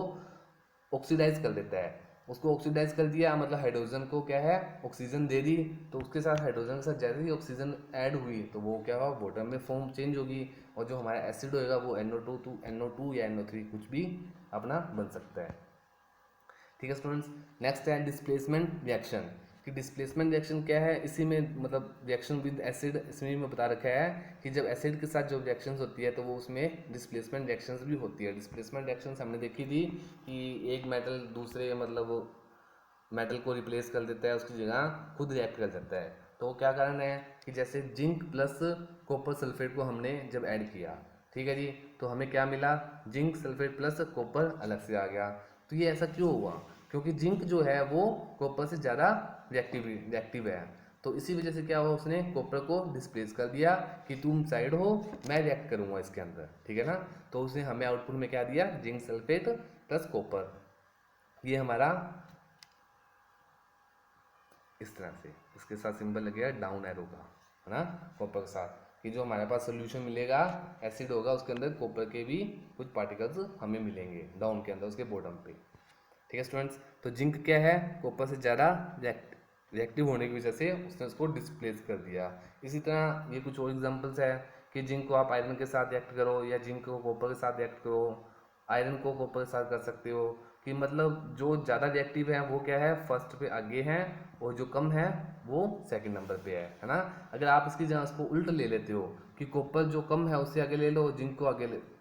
ऑक्सीडाइज कर देता है। उसको ऑक्सीडाइज कर दिया मतलब हाइड्रोजन को क्या है ऑक्सीजन दे दी तो उसके साथ हाइड्रोजन के साथ जैसे ही ऑक्सीजन ऐड हुई तो वो क्या हुआ वाटर में फॉर्म चेंज होगी और जो हमारा एसिड होएगा वो NO2 या NO3 कुछ भी अपना बन सकता है। ठीक है स्टूडेंट्स नेक्स्ट है डिस्प्लेसमेंट रिएक्शन कि डिस्प्लेसमेंट रिएक्शन क्या है, इसी में मतलब रिएक्शन विद एसिड इसमें भी बता रखा है कि जब एसिड के साथ जो रिएक्शंस होती है तो वो उसमें डिस्प्लेसमेंट रिएक्शंस भी होती है। डिस्प्लेसमेंट रिएक्शंस हमने देखी थी कि एक मेटल दूसरे मतलब मेटल को रिप्लेस कर देता है, उसकी जगह खुद रिएक्ट कर जाता है। तो क्या कारण है कि जैसे जिंक प्लस कॉपर सल्फेट को हमने जब ऐड किया, ठीक है जी, तो हमें क्या मिला, जिंक सल्फेट प्लस कॉपर अलग से आ गया। तो ये ऐसा क्यों हुआ, क्योंकि जिंक जो है वो कॉपर से ज़्यादा रिएक्टिव है। तो इसी वजह से क्या हुआ, उसने कॉपर को डिस्प्लेस कर दिया कि तुम साइड हो, मैं रिएक्ट करूंगा इसके अंदर, ठीक है ना। तो उसने हमें आउटपुट में क्या दिया, जिंक सल्फेट प्लस कॉपर। ये हमारा इस तरह से इसके साथ सिंबल लगेगा डाउन एरो का, है ना, कॉपर के साथ, कि जो हमारे पास सोल्यूशन मिलेगा एसिड होगा उसके अंदर कॉपर के भी कुछ पार्टिकल्स हमें मिलेंगे डाउन के अंदर उसके बॉटम पे। ठीक है स्टूडेंट्स, तो जिंक क्या है, कॉपर से ज़्यादा रिएक्टिव होने की वजह से उसने उसको डिस्प्लेस कर दिया। इसी तरह ये कुछ और एग्जांपल्स है कि जिंक को आप आयरन के साथ रिएक्ट करो या जिंक को कॉपर के साथ रिएक्ट करो, आयरन को कॉपर के साथ कर सकते हो, कि मतलब जो ज़्यादा रिएक्टिव है वो क्या है फर्स्ट पे आगे हैं और जो कम है वो सेकंड नंबर पे है ना। अगर आप इसकी जगह उसको उल्ट ले लेते हो कि कॉपर जो कम है उससे आगे ले लो, जिंक को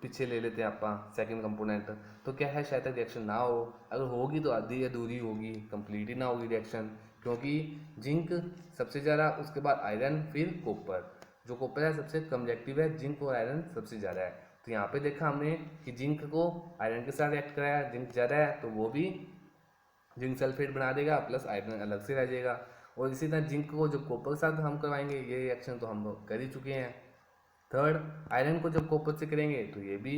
पीछे ले लेते हैं आप सेकंड कंपोनेंट, तो क्या है शायद रिएक्शन ना हो, अगर होगी तो आधी अधूरी होगी, कंप्लीट ही ना होगी रिएक्शन, क्योंकि जिंक सबसे ज़्यादा, उसके बाद आयरन, फिर कॉपर। जो कॉपर है सबसे कम रिएक्टिव है, जिंक और आयरन सबसे ज़्यादा है। तो यहाँ पे देखा हमने कि जिंक को आयरन के साथ रिएक्ट कराया, जिंक ज़्यादा है तो वो भी जिंक सल्फेट बना देगा प्लस आयरन अलग से रह जाएगा। और इसी तरह जिंक को जब कॉपर के साथ हम करवाएंगे, ये रिएक्शन तो हम कर ही चुके हैं। थर्ड, आयरन को जब कॉपर से करेंगे तो ये भी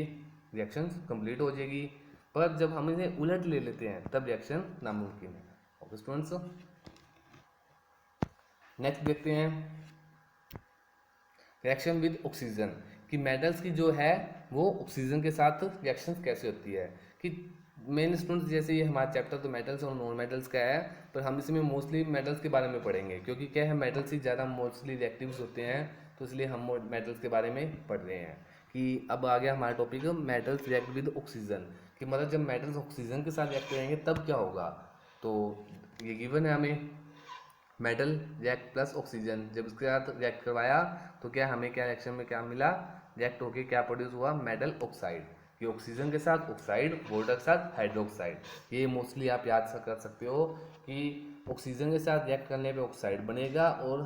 रिएक्शन कंप्लीट हो जाएगी, पर जब हम इन्हें उलट ले लेते हैं तब रिएक्शन नामुमकिन है। ओके स्टूडेंट्स, नेक्स्ट देखते हैं रिएक्शन विद ऑक्सीजन, कि मेटल्स की जो है वो ऑक्सीजन के साथ रिएक्शन कैसे होती है। कि मेन स्टूडेंट्स जैसे ये हमारा चैप्टर तो मेटल्स और नॉन मेटल्स का है, पर हम इसमें मोस्टली मेटल्स के बारे में पढ़ेंगे, क्योंकि क्या है मेटल्स ही ज़्यादा मोस्टली रिएक्टिव्स होते हैं, तो इसलिए हम मेटल्स के बारे में पढ़ रहे हैं। कि अब आ गया हमारा topic metals react with oxygen, कि मतलब जब मेटल्स ऑक्सीजन के साथ रिएक्ट करेंगे तब क्या होगा। तो ये गिवन है हमें, मेटल रिएक्ट प्लस ऑक्सीजन, जब इसके साथ रिएक्ट करवाया तो क्या हमें क्या रिएक्शन में क्या मिला, रिएक्ट होके क्या प्रोड्यूस हुआ, मेटल ऑक्साइड। ये ऑक्सीजन के साथ ऑक्साइड, वाटर के साथ हाइड्रोक्साइड। ये मोस्टली आप याद कर सकते हो कि ऑक्सीजन के साथ रिएक्ट करने पे ऑक्साइड बनेगा, और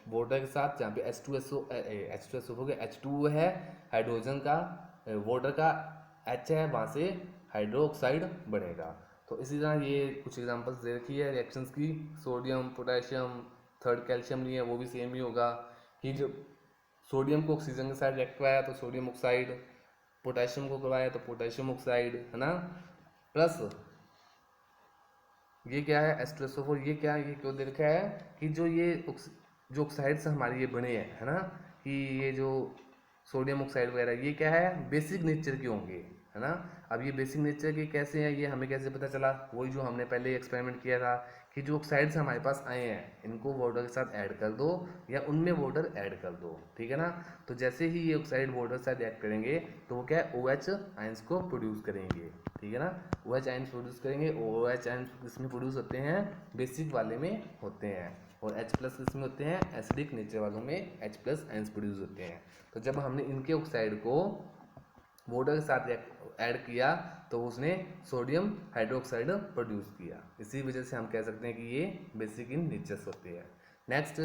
वाटर के साथ जहाँ पे H2SO हो गया, H2O है हाइड्रोजन का, वाटर का H है, वहाँ से हाइड्रोक्साइड बनेगा। तो इसी तरह ये कुछ एग्जांपल्स दे रखी है रिएक्शंस की, सोडियम पोटेशियम, थर्ड कैल्शियम नहीं है वो भी सेम ही होगा, कि जब सोडियम को ऑक्सीजन के साथ रिएक्ट कराया तो सोडियम ऑक्साइड, पोटेशियम को करवाया तो पोटेशियम ऑक्साइड, है ना। प्लस ये क्या है H2SO4, ये क्या है, ये क्यों दे रखा है कि जो ऑक्साइड से हमारे ये बने हैं, है ना, कि ये जो सोडियम ऑक्साइड वगैरह ये क्या है बेसिक नेचर के होंगे, है ना। अब ये बेसिक नेचर के कैसे हैं ये हमें कैसे पता चला, वही जो हमने पहले एक्सपेरिमेंट किया था कि जो ऑक्साइड्स हमारे पास आए हैं इनको वाटर के साथ ऐड कर दो या उनमें वाटर ऐड कर दो, ठीक है ना। तो जैसे ही ये ऑक्साइड वाटर के साथ ऐड करेंगे तो वो क्या है OH आयंस को प्रोड्यूस करेंगे, ठीक है ना। OH आयंस प्रोड्यूस करेंगे, OH आयंस किसमें प्रोड्यूस होते हैं, बेसिक वाले में होते हैं, और H प्लस किसमें होते हैं, एसिडिक नेचर वालों में H प्लस आयंस प्रोड्यूस होते हैं। तो जब हमने इनके ऑक्साइड को वाटर के साथ ऐड किया तो उसने सोडियम हाइड्रोक्साइड प्रोड्यूस किया, इसी वजह से हम कह सकते हैं कि ये बेसिक इन नेचर्स होते हैं। नेक्स्ट,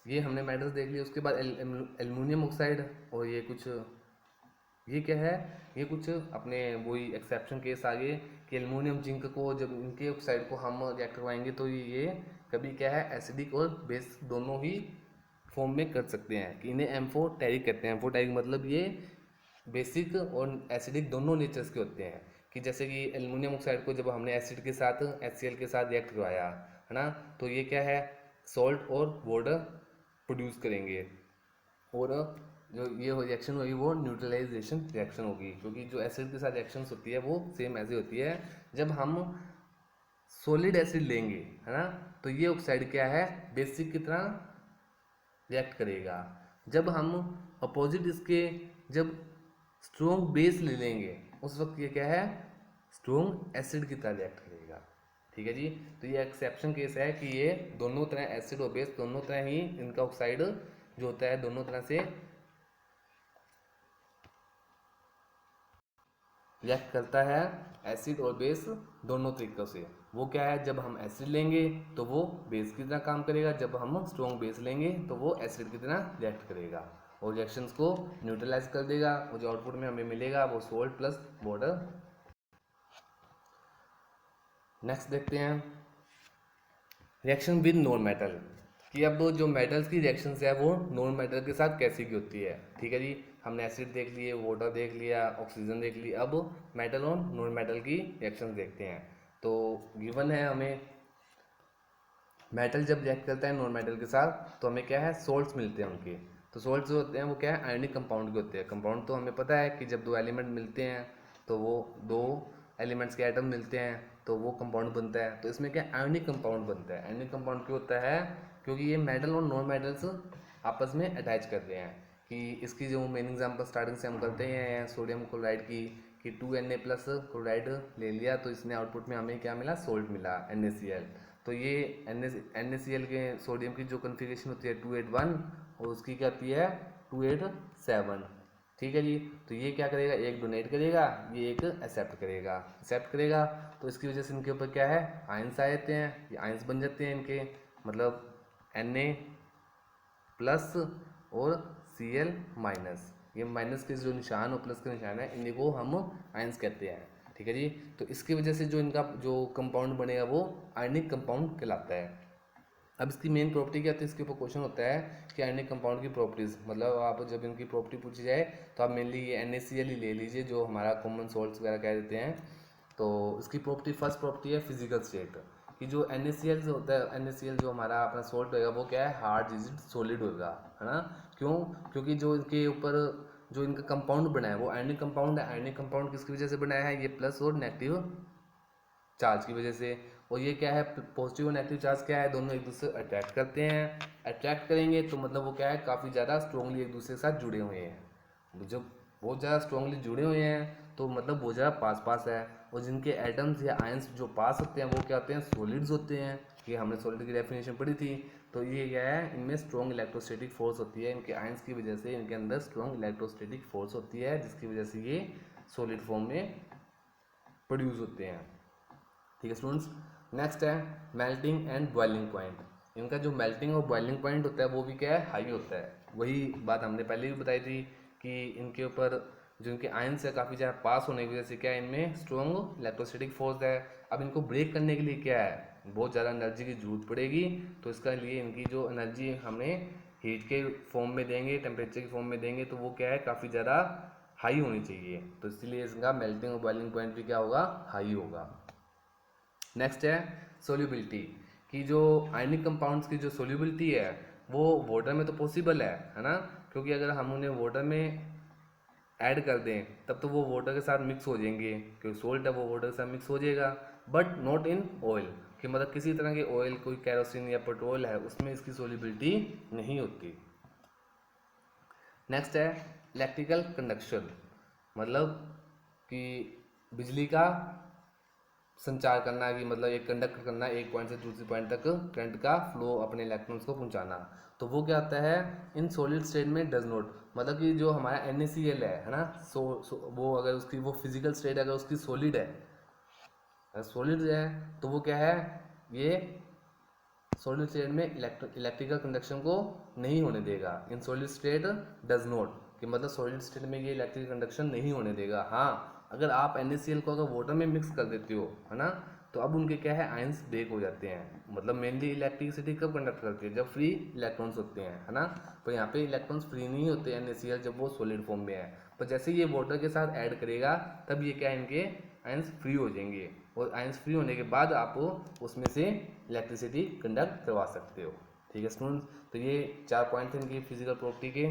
ये हमने मेटल्स देख लिए, उसके बाद एल्युमिनियम ऑक्साइड, और ये क्या है, ये कुछ अपने वही एक्सेप्शन केस आगे कि एल्युमिनियम जिंक को जब इनके ऑक्साइड को हम रिएक्ट करवाएंगे तो ये कभी क्या है एसिडिक और बेस दोनों ही फॉर्म में कर सकते हैं, कि इन्हें एम्फोटेरिक कहते हैं। एम्फोटेरिक मतलब ये बेसिक और एसिडिक दोनों नेचर्स के होते हैं, कि जैसे कि एल्युमिनियम ऑक्साइड को जब हमने एसिड के साथ HCl के साथ रिएक्ट करवाया, है ना, तो ये क्या है सॉल्ट और वाटर प्रोड्यूस करेंगे, और जो ये रिएक्शन होगी वो न्यूट्रलाइजेशन रिएक्शन होगी, क्योंकि जो एसिड के साथ रिएक्शंस होती है वो सेम ऐसे होती है। जब हम सॉलिड एसिड लेंगे, है ना, तो ये ऑक्साइड क्या है बेसिक की तरह रिएक्ट करेगा। जब हम अपोजिट इसके जब स्ट्रॉन्ग बेस ले लेंगे उस वक्त ये क्या है स्ट्रॉन्ग एसिड की तरह रिएक्ट करेगा, ठीक है जी। तो ये एक्सेप्शन केस है कि ये दोनों तरह एसिड और बेस दोनों तरह ही इनका ऑक्साइड जो होता है दोनों तरह से रिएक्ट करता है, एसिड और बेस दोनों तरीक़ों से। वो क्या है, जब हम एसिड लेंगे तो वो बेस की तरह काम करेगा, जब हम स्ट्रॉन्ग बेस लेंगे तो वो एसिड की तरह रिएक्ट करेगा और रिएक्शंस को न्यूट्रलाइज कर देगा और जो आउटपुट में हमें मिलेगा वो सोल्ट प्लस वाटर। नेक्स्ट देखते हैं रिएक्शन विद नॉन मेटल, कि अब जो मेटल्स की रिएक्शंस है वो नॉन मेटल के साथ कैसी की होती है। ठीक है जी, हमने एसिड देख लिए, वाटर देख लिया, ऑक्सीजन देख ली, अब मेटल और नॉन मेटल की रिएक्शंस देखते हैं। तो गिवन है हमें मेटल जब रिएक्ट करता है नॉन मेटल के साथ तो हमें क्या है, सोल्ट्स मिलते हैं उनके। तो सोल्ट्स जो होते हैं वो क्या है, आयनिक कंपाउंड के होते हैं। कंपाउंड तो हमें पता है कि जब दो एलिमेंट मिलते हैं तो वो दो एलिमेंट्स के एटम मिलते हैं तो वो कंपाउंड बनता है। तो इसमें क्या आयनिक कंपाउंड बनता है। आयनिक कंपाउंड क्यों होता है, क्योंकि ये मेटल और नॉन मेटल्स आपस में अटैच कर रहे हैं। कि इसकी जो मेन एग्जांपल स्टार्टिंग से हम करते हैं सोडियम क्लोराइड की, कि 2Na प्लस क्लोराइड ले लिया तो इसने आउटपुट में हमें क्या मिला, सोल्ट मिला NaCl। तो ये NaCl के सोडियम की जो कन्फिग्रेशन होती है 281 और उसकी क्या होती है 287। ठीक है जी, तो ये क्या करेगा, एक डोनेट करेगा, ये एक एक्सेप्ट करेगा। तो इसकी वजह से इनके ऊपर क्या है, आयंस आ जाते हैं, ये आयंस बन जाते हैं इनके, मतलब Na प्लस और Cl माइनस। ये माइनस के जो निशान और प्लस का निशान है इन्हीं को हम आयंस कहते हैं। ठीक है जी, तो इसकी वजह से जो इनका जो कंपाउंड बनेगा वो आयनिक कंपाउंड कहलाता है। अब इसकी मेन प्रॉपर्टी क्या होती है, इसके ऊपर क्वेश्चन होता है कि आयनिक कंपाउंड की प्रॉपर्टीज़, मतलब आप जब इनकी प्रॉपर्टी पूछी जाए तो आप मेनली ये NaCl ही ले लीजिए जो हमारा कॉमन सॉल्ट्स वगैरह कह देते हैं। तो इसकी प्रॉपर्टी, फर्स्ट प्रॉपर्टी है फिजिकल स्टेट, कि जो NaCl जो होता है, NaCl जो हमारा अपना सॉल्ट होगा वो क्या है, हार्ड रिजिड सॉलिड होगा, है ना। क्यों, क्योंकि जो इनके ऊपर जो इनका कंपाउंड बना है वो आयनिक कंपाउंड है। आयनिक कंपाउंड किसकी वजह से बनाया है, ये प्लस और नेगेटिव चार्ज की वजह से। और ये क्या है, पॉजिटिव और नेगेटिव चार्ज क्या है, दोनों एक दूसरे से अट्रैक्ट करते हैं। अट्रैक्ट करेंगे तो मतलब वो क्या है, काफ़ी ज़्यादा स्ट्रॉन्गली एक दूसरे के साथ जुड़े हुए हैं। जब बहुत ज़्यादा स्ट्रॉन्गली जुड़े हुए हैं तो मतलब बहुत ज़्यादा पास पास है। और जिनके एटम्स या आयंस जो पास होते हैं वो क्या होते हैं, सॉलिड्स होते हैं। ये हमने सॉलिड की डेफिनेशन पढ़ी थी। तो ये क्या है, इनमें स्ट्रॉन्ग इलेक्ट्रोस्टैटिक फोर्स होती है, इनके आयंस की वजह से इनके अंदर स्ट्रॉन्ग इलेक्ट्रोस्टैटिक फोर्स होती है, जिसकी वजह से ये सॉलिड फॉर्म में प्रोड्यूस होते हैं। ठीक है स्टूडेंट्स, नेक्स्ट है मेल्टिंग एंड बॉइलिंग पॉइंट। इनका जो मेल्टिंग और बॉइलिंग पॉइंट होता है वो भी क्या है, हाई होता है। वही बात हमने पहले भी बताई थी कि इनके ऊपर जो इनके आयंस है काफ़ी ज़्यादा पास होने की वजह से क्या है, इनमें स्ट्रॉन्ग इलेक्ट्रोस्टैटिक फोर्स है। अब इनको ब्रेक करने के लिए क्या है, बहुत ज़्यादा एनर्जी की जरूरत पड़ेगी। तो इसका लिए इनकी जो एनर्जी हमें हीट के फॉर्म में देंगे, टेम्परेचर के फॉर्म में देंगे, तो वो क्या है, काफ़ी ज़्यादा हाई होनी चाहिए। तो इसलिए इसका मेल्टिंग और बॉइलिंग पॉइंट भी क्या होगा, हाई होगा। नेक्स्ट है सोल्यूबिलिटी, कि जो आयनिक कंपाउंड्स की जो सोल्यूबिलिटी है वो वाटर में तो पॉसिबल है ना। क्योंकि अगर हम उन्हें वाटर में ऐड कर दें तब तो वो वाटर के साथ मिक्स हो जाएंगे, क्योंकि सोल्ट है वो वाटर के साथ मिक्स हो जाएगा। बट नॉट इन ऑयल, कि मतलब किसी तरह के ऑयल, कोई कैरोसिन या पेट्रोल है उसमें इसकी सोल्यूबिलिटी नहीं होती। नेक्स्ट है इलेक्ट्रिकल कंडक्शन, मतलब कि बिजली का संचार करना, कि मतलब एक कंडक्ट करना, एक पॉइंट से दूसरे पॉइंट तक करंट का फ्लो अपने इलेक्ट्रॉन्स को पहुंचाना। तो वो क्या होता है इन सॉलिड स्टेट में डज नॉट, मतलब कि जो हमारा NaCl है ना, वो अगर उसकी वो फिजिकल स्टेट अगर उसकी सॉलिड है, सॉलिड है तो वो क्या है, ये सॉलिड स्टेट में इलेक्ट्रिकल कंडक्शन को नहीं होने देगा। In solid state does not, कि मतलब सॉलिड स्टेट में ये इलेक्ट्रिकल कंडक्शन नहीं होने देगा। हाँ, अगर आप NaCl को अगर वाटर में मिक्स कर देते हो, है ना, तो अब उनके क्या है, आयंस ब्रेक हो जाते हैं। मतलब मेनली इलेक्ट्रिसिटी कब कंडक्ट करती है, जब फ्री इलेक्ट्रॉन्स होते हैं, है ना। तो यहाँ पे इलेक्ट्रॉन्स फ्री नहीं होते NaCl जब वो सॉलिड फॉर्म में है। पर जैसे ये वाटर के साथ ऐड करेगा तब ये क्या है, इनके आयंस फ्री हो जाएंगे। और आयंस फ्री होने के बाद आप उसमें से इलेक्ट्रिसिटी कंडक्ट करवा सकते हो। ठीक है स्टूडेंट्स, तो ये 4 पॉइंट थे इनकी फिजिकल प्रॉपर्टी के।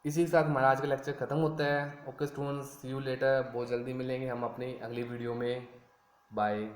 इसी के साथ हमारा आज का लेक्चर खत्म होता है। Okay students, see you later, बहुत जल्दी मिलेंगे हम अपनी अगली वीडियो में। बाय।